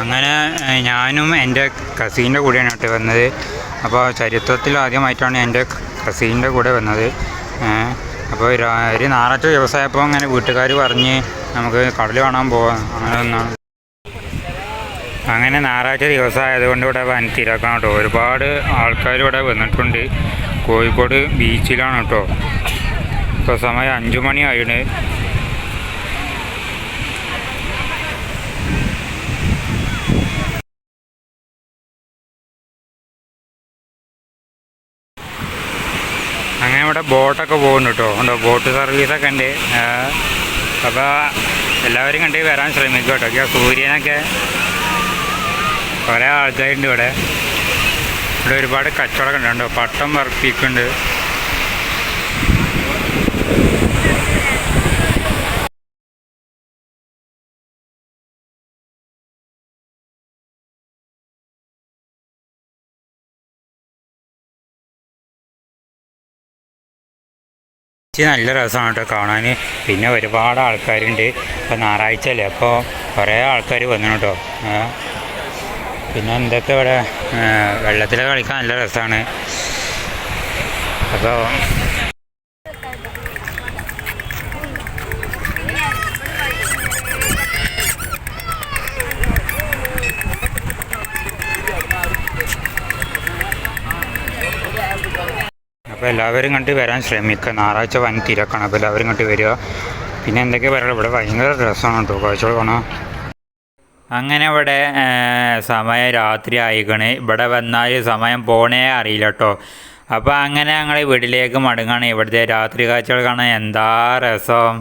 അങ്ങനെ ഞാനും എൻ്റെ കസീൻ്റെ കൂടെയാണ് കേട്ടോ വന്നത്. അപ്പോൾ ചരിത്രത്തിൽ ആദ്യമായിട്ടാണ് എൻ്റെ കസീൻ്റെ കൂടെ വന്നത്. അപ്പോൾ ഒരു ഞായറാഴ്ച ദിവസമായപ്പോൾ അങ്ങനെ വീട്ടുകാർ പറഞ്ഞ് നമുക്ക് കടൽ കാണാൻ പോവാം, അങ്ങനെ ഒന്നാണ്. അങ്ങനെ ഞായറാഴ്ച ദിവസമായതുകൊണ്ട് ഇവിടെ വൻ തിരക്കാണ് കേട്ടോ. ഒരുപാട് ആൾക്കാർ ഇവിടെ വന്നിട്ടുണ്ട്. കോഴിക്കോട് ബീച്ചിലാണ് കേട്ടോ. ഇപ്പോൾ സമയം 5 മണിയായിണ്. അങ്ങനെ ഇവിടെ ബോട്ടൊക്കെ പോകുന്നുണ്ട് കേട്ടോ. ഉണ്ടോ, ബോട്ട് സർവീസൊക്കെ ഉണ്ട്. അപ്പോൾ എല്ലാവരും കണ്ട് വരാൻ ശ്രമിക്കും കേട്ടോ. സൂര്യനൊക്കെ കുറേ ആൾക്കാരുണ്ട് ഇവിടെ. ഇവിടെ ഒരുപാട് കച്ചവടമൊക്കെ ഉണ്ട് കേട്ടോ. പട്ടം പറപ്പിക്കുന്നുണ്ട്. നല്ല രസമാണ് കേട്ടോ കാണാൻ. പിന്നെ ഒരുപാട് ആൾക്കാരുണ്ട്. ഇപ്പോൾ ഞായറാഴ്ച അല്ലേ, അപ്പോൾ കുറേ ആൾക്കാർ വന്നു കേട്ടോ. പിന്നെ എന്തൊക്കെ ഇവിടെ വെള്ളത്തിൽ കളിക്കാൻ നല്ല രസമാണ്. അപ്പോൾ എല്ലാവരും കണ്ട് വരാൻ ശ്രമിക്കുക. ഞായറാഴ്ച വൻ തിരക്കാണ്. അപ്പോൾ എല്ലാവരും കണ്ട് വരിക. പിന്നെ എന്തൊക്കെ പറയുക, ഇവിടെ ഭയങ്കര രസമാണ് കേട്ടോ കാഴ്ചകൾ കാണാം. അങ്ങനെ ഇവിടെ സമയം രാത്രി ആയിക്കണ്. ഇവിടെ വന്നാൽ സമയം പോണേ അറിയില്ല കേട്ടോ. അപ്പോൾ അങ്ങനെ ഞങ്ങൾ വീട്ടിലേക്ക് മടങ്ങാണ്. ഇവിടുത്തെ രാത്രി കാഴ്ചകൾ കാണാൻ എന്താ രസം.